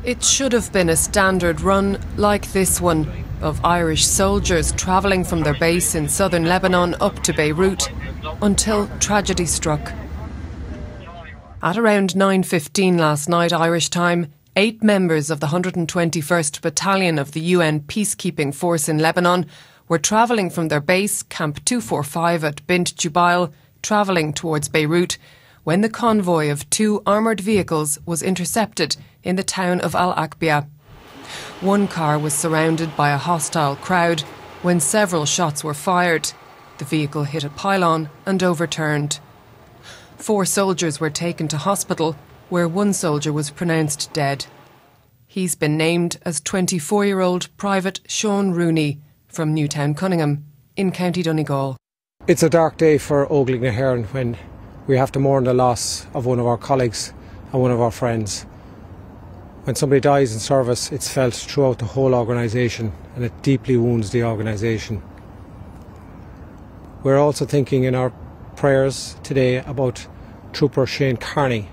It should have been a standard run like this one of Irish soldiers travelling from their base in southern Lebanon up to Beirut until tragedy struck. At around 9:15 last night Irish time, 8 members of the 121st Battalion of the UN peacekeeping force in Lebanon were travelling from their base, Camp 245 at Bint Jubail, travelling towards Beirut, when the convoy of 2 armoured vehicles was intercepted in the town of Al-Aqbiyah. One car was surrounded by a hostile crowd when several shots were fired. The vehicle hit a pylon and overturned. 4 soldiers were taken to hospital, where one soldier was pronounced dead. He's been named as 24-year-old Private Seán Rooney from Newtown Cunningham in County Donegal. It's a dark day for Óglaigh na hÉireann when we have to mourn the loss of one of our colleagues and one of our friends. When somebody dies in service, it's felt throughout the whole organisation, and it deeply wounds the organisation. We're also thinking in our prayers today about Trooper Shane Kearney.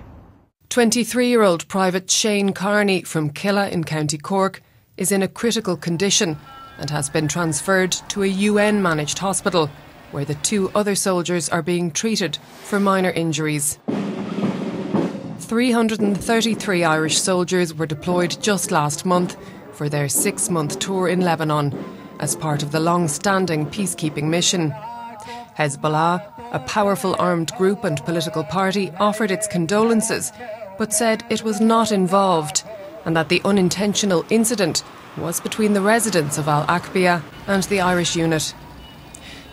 23-year-old Private Shane Kearney from Killa in County Cork is in a critical condition and has been transferred to a UN-managed hospital where the 2 other soldiers are being treated for minor injuries. 333 Irish soldiers were deployed just last month for their 6-month tour in Lebanon as part of the long-standing peacekeeping mission. Hezbollah, a powerful armed group and political party, offered its condolences but said it was not involved and that the unintentional incident was between the residents of Al-Aqbiyah and the Irish unit.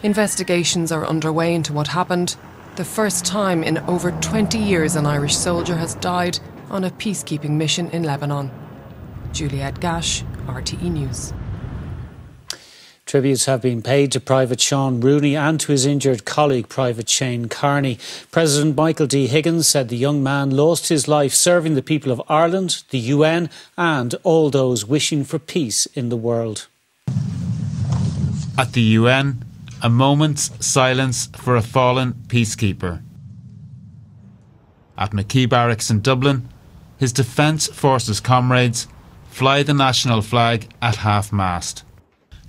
Investigations are underway into what happened. The first time in over 20 years an Irish soldier has died on a peacekeeping mission in Lebanon. Juliette Gash, RTE News. Tributes have been paid to Private Seán Rooney and to his injured colleague, Private Shane Kearney. President Michael D. Higgins said the young man lost his life serving the people of Ireland, the UN and all those wishing for peace in the world. At the UN, a moment's silence for a fallen peacekeeper. At McKee Barracks in Dublin, his Defence Forces comrades fly the national flag at half-mast.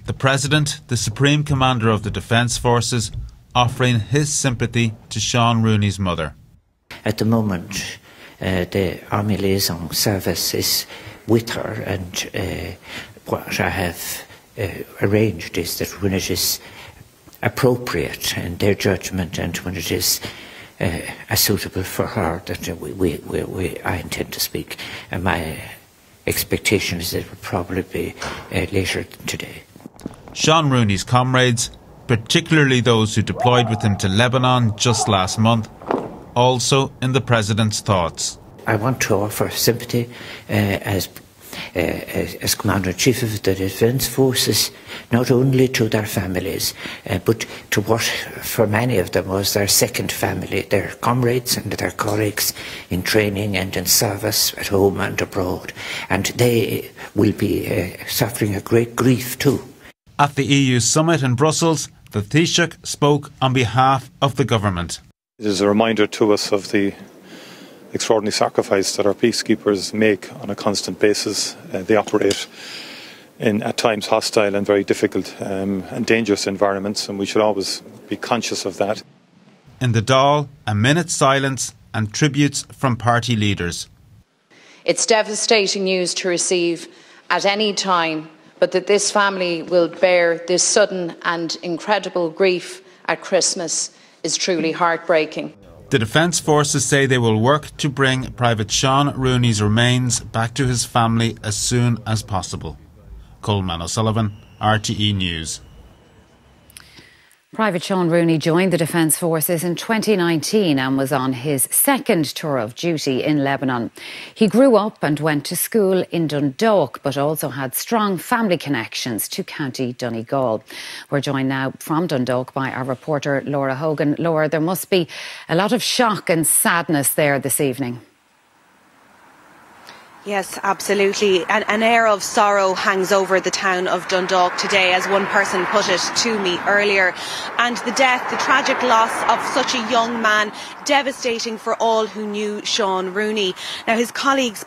The President, the Supreme Commander of the Defence Forces, offering his sympathy to Seán Rooney's mother. At the moment, the Army Liaison Service is with her, and what I have arranged is that when it is appropriate in their judgment and when it is suitable for her, that I intend to speak. And my expectation is that it will probably be later today. Seán Rooney's comrades, particularly those who deployed with him to Lebanon just last month, also in the President's thoughts. I want to offer sympathy as Commander-in-Chief of the Defence Forces, not only to their families, but to what for many of them was their second family, their comrades and their colleagues in training and in service at home and abroad. And they will be suffering a great grief too. At the EU summit in Brussels, the Taoiseach spoke on behalf of the government. It is a reminder to us of the extraordinary sacrifice that our peacekeepers make on a constant basis. They operate in at times hostile and very difficult and dangerous environments, and we should always be conscious of that. In the Dáil, a minute's silence and tributes from party leaders. It's devastating news to receive at any time, but that this family will bear this sudden and incredible grief at Christmas is truly heartbreaking. The Defence Forces say they will work to bring Private Seán Rooney's remains back to his family as soon as possible. Coleman O'Sullivan, RTE News. Private Seán Rooney joined the Defence Forces in 2019 and was on his second tour of duty in Lebanon. He grew up and went to school in Dundalk, but also had strong family connections to County Donegal. We're joined now from Dundalk by our reporter Laura Hogan. Laura, there must be a lot of shock and sadness there this evening. Yes, absolutely. An air of sorrow hangs over the town of Dundalk today, as one person put it to me earlier. And the death, the tragic loss of such a young man, devastating for all who knew Seán Rooney. Now, his colleagues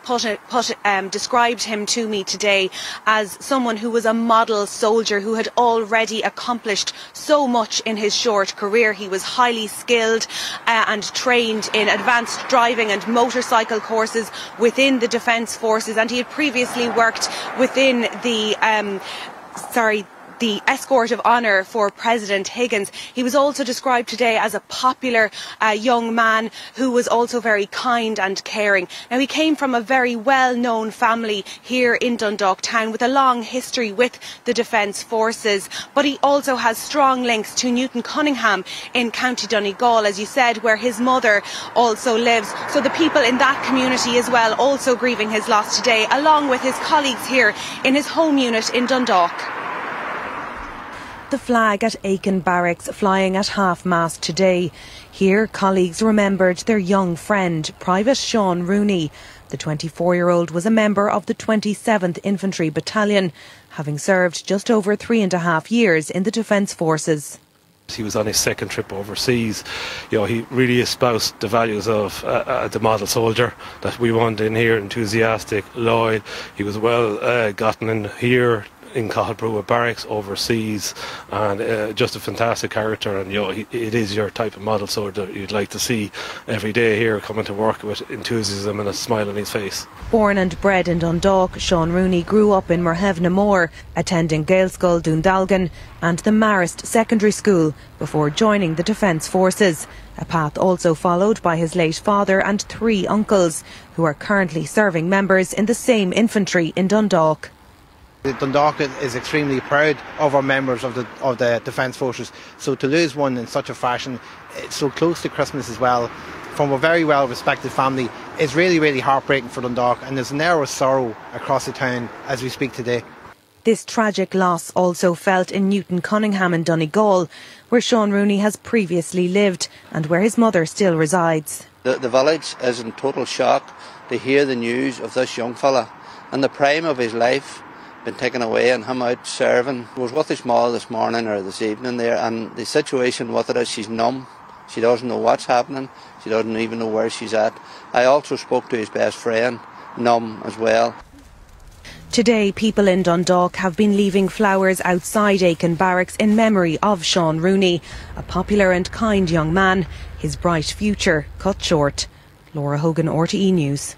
described him to me today as someone who was a model soldier who had already accomplished so much in his short career. He was highly skilled and trained in advanced driving and motorcycle courses within the Defence Forces, and he had previously worked within the escort of honour for President Higgins. He was also described today as a popular young man who was also very kind and caring. Now, he came from a very well-known family here in Dundalk town with a long history with the Defence Forces, but he also has strong links to Newton Cunningham in County Donegal, as you said, where his mother also lives. So the people in that community as well also grieving his loss today, along with his colleagues here in his home unit in Dundalk. The flag at Aiken Barracks flying at half-mast today. Here, colleagues remembered their young friend, Private Seán Rooney. The 24-year-old was a member of the 27th Infantry Battalion, having served just over 3.5 years in the Defence Forces. He was on his second trip overseas. He really espoused the values of the model soldier that we want in here: enthusiastic, loyal. He was well gotten in here in Cathal Barracks, overseas, and just a fantastic character. And it is your type of model soldier you'd like to see every day here, coming to work with enthusiasm and a smile on his face. Born and bred in Dundalk, Seán Rooney grew up in Merhevna, attending Gaelscoil Dundalgan and the Marist Secondary School before joining the Defence Forces, a path also followed by his late father and 3 uncles, who are currently serving members in the same infantry in Dundalk. Dundalk is extremely proud of our members of the Defence Forces, so to lose one in such a fashion, so close to Christmas as well, from a very well respected family, is really, really heartbreaking for Dundalk, and there's an air of sorrow across the town as we speak today. This tragic loss also felt in Newton Cunningham in Donegal, where Seán Rooney has previously lived and where his mother still resides. The village is in total shock to hear the news of this young fella, and the prime of his life been taken away and him out serving. I was with his mother this morning or this evening there, and the situation with it is she's numb. She doesn't know what's happening. She doesn't even know where she's at. I also spoke to his best friend, numb as well. Today, people in Dundalk have been leaving flowers outside Aiken Barracks in memory of Seán Rooney, a popular and kind young man, his bright future cut short. Laura Hogan, RTE News.